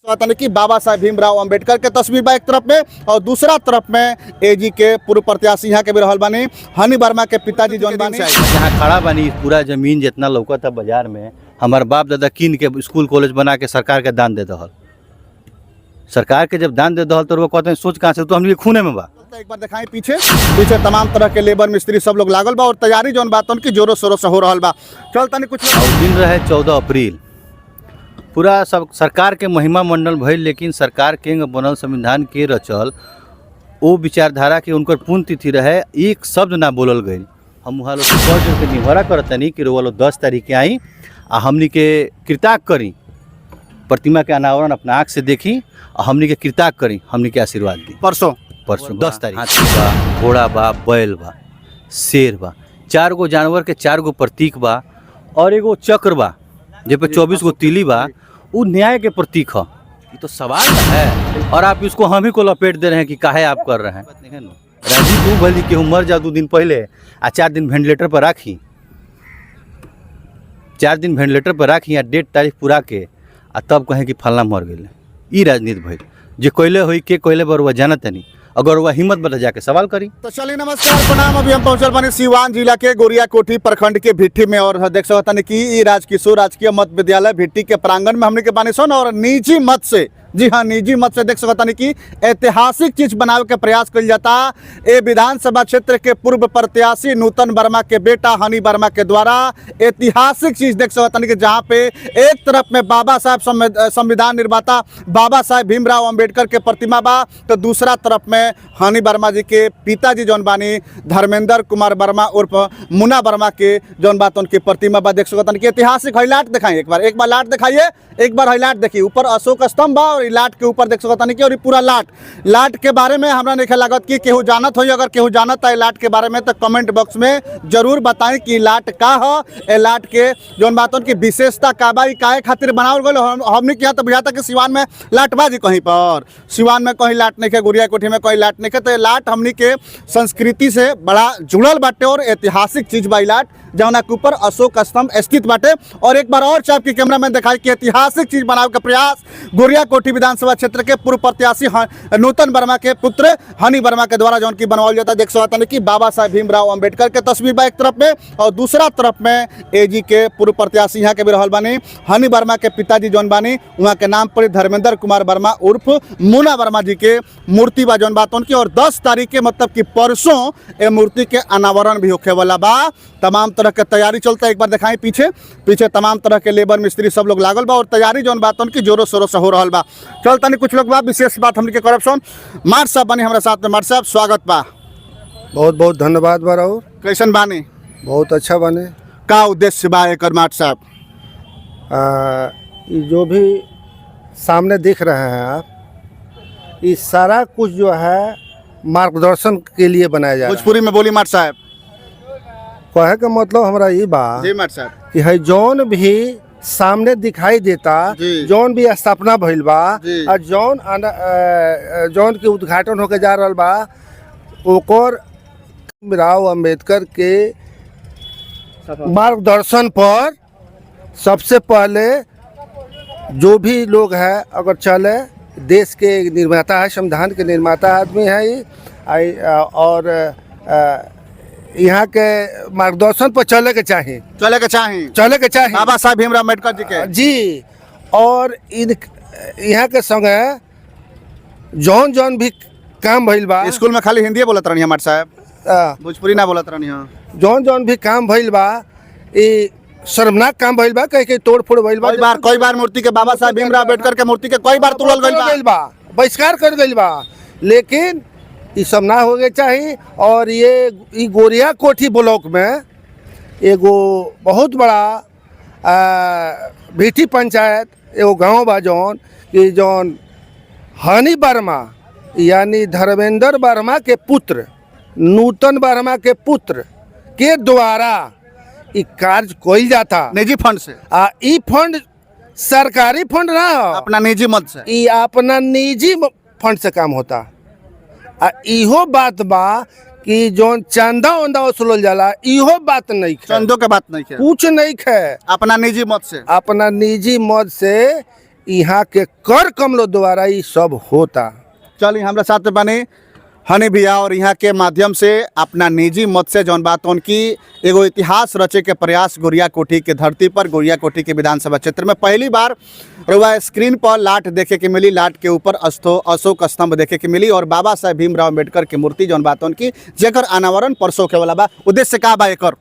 कि बाबा साहेब भीमराव अंबेडकर के तस्वीर बा एक तरफ में और दूसरा तरफ में एजी के पूर्व प्रत्याशी यहाँ के भी रहल बानी हनी वर्मा के पिताजी जौन बानी यहाँ खड़ा बानी पूरा जमीन जितना लौकता बाजार में हमार बाप दादा कीन के स्कूल कॉलेज बना के सरकार के दान दे दहल। सरकार के जब दान दे दहल तो वो कहते हैं सोच कहाँ से तो हम खूने में बा। एक बार दिखाई पीछे तमाम तरह के लेबर मिस्त्री सब लोग लागल बा और तैयारी जौन बात उनकी जोरों शोरों से हो रहल बा। चल तनी कुछ दिन रहे 14 अप्रैल पूरा सब सरकार के महिमा मंडल भइल, लेकिन सरकार के बनल संविधान के रचल वो विचारधारा के उनकर पूर्ण तिथि रहे, एक शब्द ना बोलल गई। हम वहाँ लोग जोर के निभरा करतनी कि वो लोग 10 तारीख के आई आ हमनी के कृताक करी, प्रतिमा के अनावरण अपना आँख से देखी और हमनी के कृताक करी, हमनी के आशीर्वाद दी। परसों 10 तारीख हाथी बा, घोड़ा बा, बैल बा, शेर बा, 4 गो जानवर के 4 गो प्रतीक बा और एगो चक्र बा जे पे 24 गो तीली बा, वो न्याय के प्रतीक है। ये तो सवाल है और आप इसको हम ही को लपेट दे रहे हैं कि काहे आप कर रहे हैं। राजी तू भली कि मर जा 2 दिन पहले आ 4 दिन वेंटिलेटर पर राखी, 4 दिन वेंटिलेटर पर राखी आ डेट तारीख पूरा के आ तब कहें कि फलना मर गए। ई राजनीति भइल जे कोयले हुई के कोयले पर वह जानत नहीं, अगर वह हिम्मत बता जाके सवाल करी। तो चलिए नमस्कार प्रणाम। अभी हम पहुंचल बने सिवान जिला के गोरिया कोठी प्रखंड के भिट्टी में और देख सकता कि राजकिशोर राजकीय मध्य विद्यालय भिट्टी के प्रांगण में हमने के बानी सन और निजी मत से, जी हाँ निजी मत से देख सकता कि ऐतिहासिक चीज बनावे के प्रयास कर जाता। ये विधानसभा क्षेत्र के पूर्व प्रत्याशी नूतन वर्मा के बेटा हनी वर्मा के द्वारा ऐतिहासिक चीज देख सकता कि जहाँ पे एक तरफ में बाबा साहेब संविधान निर्माता बाबा साहेब भीमराव अंबेडकर के प्रतिमा बा, तो दूसरा तरफ में हनी वर्मा जी के पिताजी जौन बानी धर्मेंद्र कुमार वर्मा उर्फ मुन्ना वर्मा के जौन बात उनकी प्रतिमा बा। देख सकता कि ऐतिहासिक हाईलाइट दिखाई, एक बार लाट दिखाइए, एक बार हाईलाइट देखिए। ऊपर अशोक स्तंभ बा और लाट के ऊपर देख सकता नहीं कि और पूरा लाट के बारे में हमरा नहीं लागत कि केहू जानत हो। अगर केहू जानत है लाट के बारे में तो कमेंट बॉक्स में जरूर बताएं कि लाट का है। लाट के जौन बात उनकी विशेषता का बा, काहे खातिर बनावल गल। हमने किया तो बुझाता कि सिवान में लाटबाजी कहीं पर, सिवान में कहीं लाट नहीं है, गुड़िया कोठी में कहीं लाट नहीं है। तो लाट हमनी के संस्कृति से बड़ा जुड़ल बाटे और ऐतिहासिक चीज बा लाट, जौना के ऊपर अशोक स्तंभ स्थित बाटे। और एक बार और चाप की कैमरा में दिखाई कि ऐतिहासिक चीज बनावे का प्रयास गोरिया कोठी विधानसभा क्षेत्र के पूर्व प्रत्याशी नूतन वर्मा के पुत्र हनी वर्मा के द्वारा जौन की बनवाल जाता। देख सकता कि बाबा साहेब भीमराव अंबेडकर के तस्वीर बा एक तरफ में और दूसरा तरफ में एजी के पूर्व प्रत्याशी यहाँ के भी रहल बानी हनी वर्मा के पिताजी जौन बानी वहाँ के नाम पर धर्मेंद्र कुमार वर्मा उर्फ मुन्ना वर्मा जी के मूर्ति बा जौन बात उनकी। और 10 तारीख के मतलब कि परसों ये मूर्ति के अनावरण भी होखे वाला बा। तमाम तरह के तैयारी चलता है, एक बार दिखाई पीछे तमाम तरह के लेबर मिस्त्री सब लोग लागल बा और तैयारी जौन बात उनकी जोरों शोरों से हो रहल बा। चलता नहीं कुछ लोग बा विशेष बात हमने के करप्शन मार साहब बनी हमारे साथ में। मार साहब स्वागत बा, बहुत बहुत धन्यवाद बा। और कैसन बानी? बहुत अच्छा बने। का उद्देश्य बा एक मार साहब? जो भी सामने दिख रहे हैं आप, ये सारा कुछ जो है मार्गदर्शन के लिए बनाया जा रहा है। भोजपुरी में बोली मार साहब। कहे का मतलब हमारा ये बा जी मार साहब कि है जौन भी सामने दिखाई देता, जौन भी स्थापना भइल बा और जौन के उद्घाटन होके जा रहल बा, ओकर भीमराव अंबेडकर के मार्गदर्शन पर सबसे पहले जो भी लोग है अगर चले, देश के निर्माता है, संविधान के निर्माता आदमी है ये, और यहाँ के मार्गदर्शन पर चले के चाहिए बाबा साहेब भीमराव अम्बेडकर जी के जी। और यहाँ के संगे जौन भी काम भइल बा, स्कूल में खाली हिंदी बोलत रहनी हमारे साहब, भोजपुरी ना बोलत रहनी। जौन भी काम भइल बा, ये शर्मनाक काम भइल बा, कहीं तोड़ फोड़ भइल बा। कई बार मूर्ति के बाबा साहेब भीमराव अम्बेडकर के मूर्ति के कई बार तोड़ल गइल बा, बहिष्कार कर गइल बा, लेकिन ये सब ना होके चाहिए। और ये गोरिया कोठी ब्लॉक में एगो बहुत बड़ा भिट्टी पंचायत एगो गांव बा जौन कि जौन हनी वर्मा यानी धर्मेंद्र वर्मा के पुत्र नूतन वर्मा के पुत्र के द्वारा ये कार्य कइल जाता निजी फंड से। ई फंड सरकारी फंड ना हो, अपना निजी मत से, ये अपना निजी फंड से काम होता। इहो बात बा कि जौन चंदा वंदा वसूलल जाला, इहो बात नहीं है, चंदों के बात नहीं है, कुछ नहीं है। अपना निजी मत से अपना निजी मत से यहाँ के कर कमलों द्वारा ये सब होता। चलिए हमारे साथ में बने हनी भैया और यहाँ के माध्यम से अपना निजी मत से जौन बात उनकी एगो इतिहास रचे के प्रयास गोरिया कोठी के धरती पर गोरिया कोठी के विधानसभा क्षेत्र में पहली बार रुआ स्क्रीन पर लाट देखे के मिली। लाट के ऊपर अशोक स्तंभ देखे के मिली और बाबा साहेब भीमराव अम्बेडकर की मूर्ति जौन बात उनकी जेकर अनावरण परसों के वाला बा। उद्देश्य का बा एकर?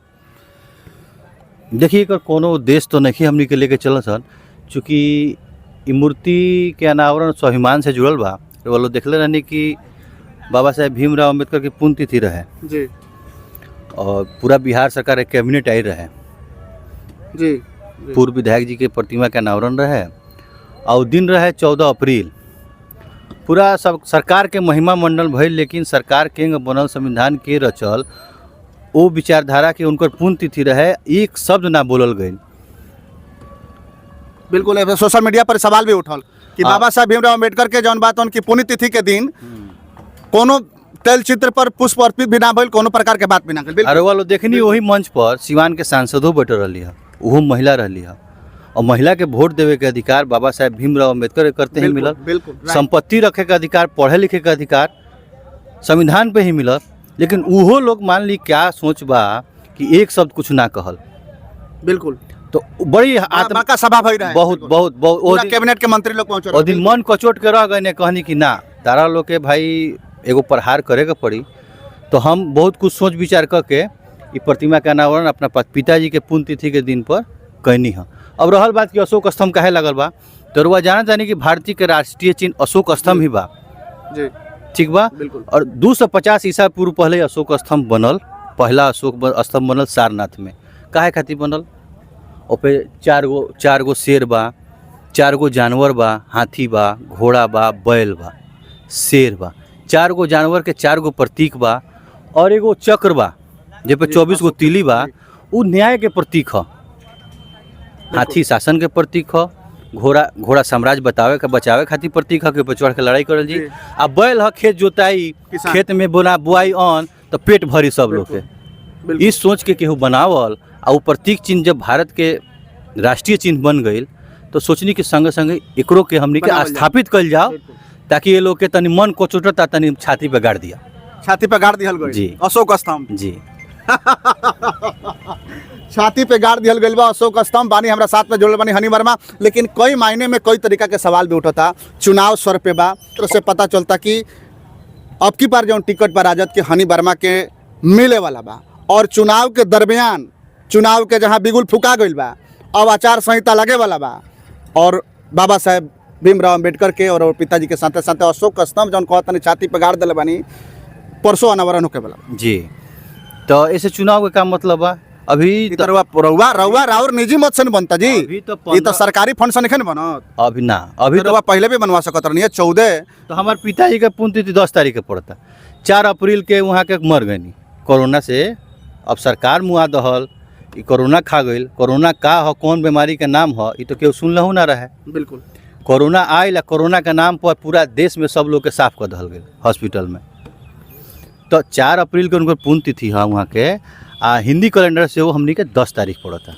देखिए एकर कोनो उद्देश्य तो नहीं हमनी के लेके चल सन, चूँकि ई मूर्ति के अनावरण स्वाभिमान से जुड़ल बा। वो लोग देखले रहनी कि बाबा साहेब भीमराव अम्बेडकर की पुण्यतिथि रहे जी और पूरा बिहार सरकार एक कैबिनेट आई रहे जी पूर्व विधायक जी के प्रतिमा के अनावरण रहे और दिन रहे 14 अप्रैल। पूरा सब सरकार के महिमा मंडल भइल, लेकिन सरकार के बनल संविधान के रचल वो विचारधारा के उनकर पुण्यतिथि रहे, एक शब्द ना बोलल गई। बिल्कुल सोशल मीडिया पर सवाल भी उठल कि बाबा साहेब भीमराव अम्बेडकर के जौन बात उनकी पुण्यतिथि के दिन कोनो तेल चित्र पर पुष्प अर्पित भी ना भइल, कोनो प्रकार के बात भी ना कल। अरे वालो देखनी वही मंच पर सिवान के सांसदों बैठल रही है, वो महिला रही है और महिला के वोट देवे के अधिकार बाबा साहेब भीमराव अम्बेडकर करते ही मिलल। बिल्कुल संपत्ति रखे के अधिकार, पढ़े लिखे के अधिकार संविधान पे ही मिलल। लेकिन उहो लोग मान ली क्या सोच बा कि एक शब्द कुछ ना कहल। बिल्कुल तो बड़ी आत्मा का सभा भई रहे बहुत बहुत बहुत कैबिनेट के मंत्री लोग पहुंच और दिन मन कचोट के रह गए, कहनी कि ना तारा लोग के भाई एगो प्रहार करे के पड़ी। तो हम बहुत कुछ सोच विचार करके ई प्रतिमा के अनावरण अपना पिताजी के पुण्यतिथि के दिन पर कहनी है। अब रहल बात कि अशोक स्तंभ काहे लगल बा, तो रुआ जाना जानी कि भारतीय के राष्ट्रीय चिन्ह अशोक स्तंभ ही बा जी, ठीक बा। और 250 ईसा पूर्व पहले अशोक स्तंभ बनल, पहला अशोक स्तंभ बनल सारनाथ में। काहे खातिर बनल? और पे चार गो शेर बा, 4 गो जानवर बा, हाथी बा, घोड़ा बा, बैल बा, शेर बा, 4 गो जानवर के 4 गो प्रतीक बा और एगो चक्र बा जे पे 24 गो तीली बा। उ न्याय के प्रतीक ह, हाथी शासन के प्रतीक ह, घोड़ा साम्राज्य बचावे खातिर प्रतीक ह के पे चढ़ के लड़ाई करल जी। आ बैल ह खेत जोताई, खेत में बुआई अन्न तो पेट भरी सब लोग के। इस सोच के केहू बनावल आ वो प्रतीक चिन्ह जब भारत के राष्ट्रीय चिन्ह बन गई तो सोचनी के संगे संगे एकरो के हमनी के स्थापित कल जाओ, ताकि ये लोग के तनी मन को चोटता तनी छाती पे गाड़ दिया, छाती पे गाड़ दिहल गई जी अशोक स्तंभ जी छाती पे गाड़ दिहल गई बा अशोक स्तंभ। बानी हमारा साथ में जुड़ल बानी हनी वर्मा। लेकिन कई मायने में कई तरीका के सवाल भी उठता। चुनाव स्वर पे बा तो से पता चलता कि अब की बार जो टिकट पर राजद के हनी वर्मा के मिले वाला बा और चुनाव के दरमियान चुनाव के जहाँ बिगुल फुका गई बा, अब आचार संहिता लगे वाला बा और बाबा साहेब भीमराव अम्बेडकर के और पिताजी के साथ साथ अशोक स्तंभ जौन कहतनी छाती पे गाड़ दिले बानी परसों अनावरण होके वाला जी। तो ऐसे चुनाव का मतलब बा अभी तो रउआ राउर निजी मत से बनता जी, अभी तो ये तो सरकारी फंड से नहीं बनत। अभी ना, अभी तो पहले भी बनवा सकत रहनी है 14। तो हमारे पिताजी का पुण्यतिथि 10 तारीख के पड़ता, 4 अप्रैल के वहाँ के मर गई कोरोना से। अब सरकार मुआ दहल, कोरोना खा गई। कोरोना का हो, कौन बीमारी के नाम हो, ये तो केहू सुनलहू ना रहे। बिल्कुल कोरोना आयल, कोरोना के नाम पर पूरा देश में सब लोग के साफ कर दहल गई हॉस्पिटल में। तो 4 अप्रैल के उनकर पुण्यतिथि है वहाँ के। हिंदी कैलेंडर से वो हमनी के 10 तारीख पड़ता।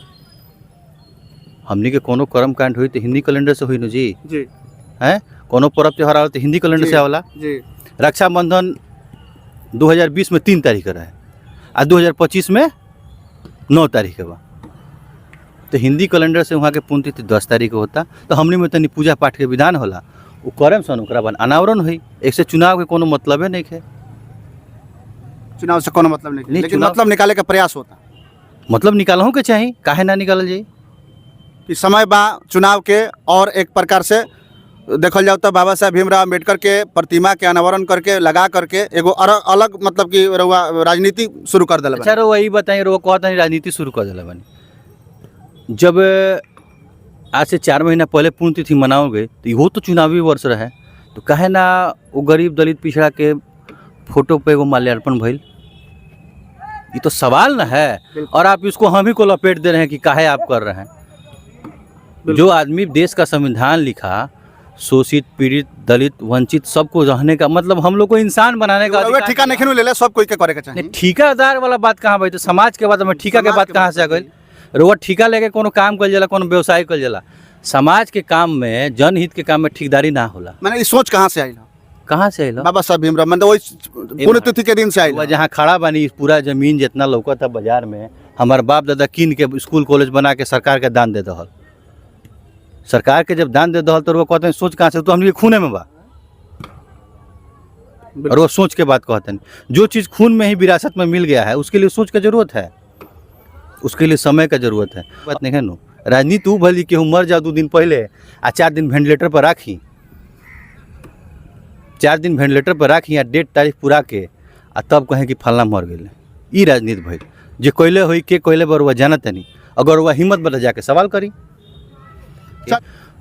हमनी के कोनो कर्म कांड हुई तो हिंदी कैलेंडर से हुई न जी हैं, कोनो पर्व त्यौहार आवे तो हिंदी कैलेंडर से आवेला जी। रक्षाबंधन 2020 में 3 तारीख रहे आ 2025 में 9 तारीख के बा। तो हिंदी कैलेंडर से वहाँ के पुण्यतिथि 10 तारीख के होता। तो हमनी में तनी पूजा पाठ के विधान होला, वो करम सन ओकरा बाद अनावरण हुई। एक से चुनाव के कोनो मतलबे नहीं है, चुनाव से कोनो मतलब नहीं, लेकिन चुनाव मतलब निकाले का प्रयास होता। मतलब निकालहूँ के चाहिए, काहे ना निकालल जाई कि समय बा चुनाव के। और एक प्रकार से देखल जाओ तो बाबा साहेब भीमराव अम्बेडकर के प्रतिमा के अनावरण करके लगा करके एगो अलग मतलब कि रउआ राजनीति शुरू कर दिला। अच्छा रो वही बताइए, रो कहता नहीं राजनीति शुरू कर दिला बनी। जब आज से 4 महीना पहले पुण्यतिथि मनाओ गए तो इहो तो चुनावी वर्ष रहे, तो काहे ना वो गरीब दलित पिछड़ा के फोटो पे एगो माल्यार्पण भइल। ये तो सवाल ना है, और आप इसको हम ही को लपेट दे रहे हैं कि काहे आप कर रहे हैं। जो आदमी देश का संविधान लिखा, शोषित पीड़ित दलित वंचित सबको रहने का मतलब हम लोग को इंसान बनाने का अधिकार। ठेका नहीं ले ले, सब कोई के करे के चाहिए। ठेकादार वाला बात कहाँ भाई, तो समाज के बाद में ठेका के बात कहाँ से आ गई? रोज ठेका लेके कोनो काम कल जाला, कोनो व्यवसाय कल जाला। समाज के काम में, जनहित के काम में ठेकेदारी ना होला। मैंने ये सोच कहाँ से आई कहाँ से अइल? बाबा साहब भीमराव, मतलब वही पुण्यतिथि के दिन से आई वह जहाँ खड़ा बानी, इस पूरा जमीन जितना लौकत था बाजार में, हमार बाप दादा कीन के स्कूल कॉलेज बना के सरकार के दान दे दहल। सरकार के जब दान दे दहल तो वो कहते हैं सोच कहाँ से, तो हमने खूने में बा। और वो सोच के बात कहते हैं, जो चीज़ खून में ही विरासत में मिल गया है उसके लिए सोच का जरूरत है, उसके लिए समय का जरूरत है। बात नहीं है नो, राजनीति ऊ भली कि मर जाओ 2 दिन पहले आ 4 दिन वेंटिलेटर पर राखी, 4 दिन वेंटिलेटर पर राखी, या डेट तारीख पूरा के आ तब कहें कि फलना मर गए। ई राजनीति भइल। जे कोयले हुई के कोयले पर वह जानत नहीं, अगर वह हिम्मत बता जाके सवाल करी।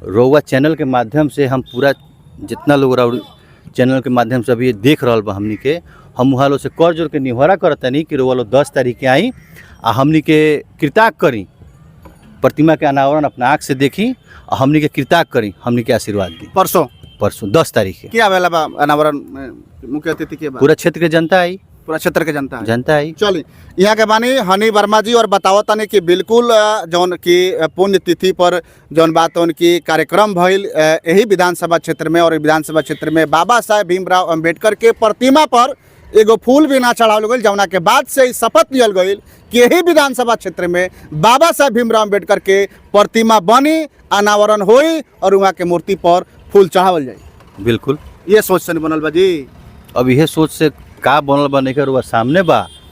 रोवा चैनल के माध्यम से हम पूरा जितना लोग चैनल के माध्यम से अभी देख रहा बा हमनी के, हम वहाँ लोग से कर जोड़ के निहोरा करतनी कि रोवा लोग 10 तारीख के आई आ हमनी के कृताक करी, प्रतिमा के अनावरण अपना आँख से देखी और हमनी के कृताक करी, हमनी के आशीर्वाद दी। परसों 10 तारीख के क्या वेला बा अनावरण मुख्य अतिथि के पूरा क्षेत्र के जनता आई, पूरा क्षेत्र के जनता आई। चलिए यहाँ के बानी हनी वर्मा जी और बताओ तनी कि बिल्कुल जौन की पुण्यतिथि पर जौन बात उनकी कार्यक्रम भइल यही विधानसभा क्षेत्र में, और विधानसभा क्षेत्र में बाबा साहेब भीमराव अंबेडकर के प्रतिमा पर एगो फूल भी ना चढ़ावल गई, जौना के बाद से शपथ लियल गई कि यही विधानसभा क्षेत्र में बाबा साहेब भीमराव अंबेडकर के प्रतिमा बनी, अनावरण होई और वहाँ के मूर्ति पर फूल चढ़ावल जाई। बिल्कुल ये सोच से बनल बा जी। अब यह सोच से का बनल बने कर वह सामने बा,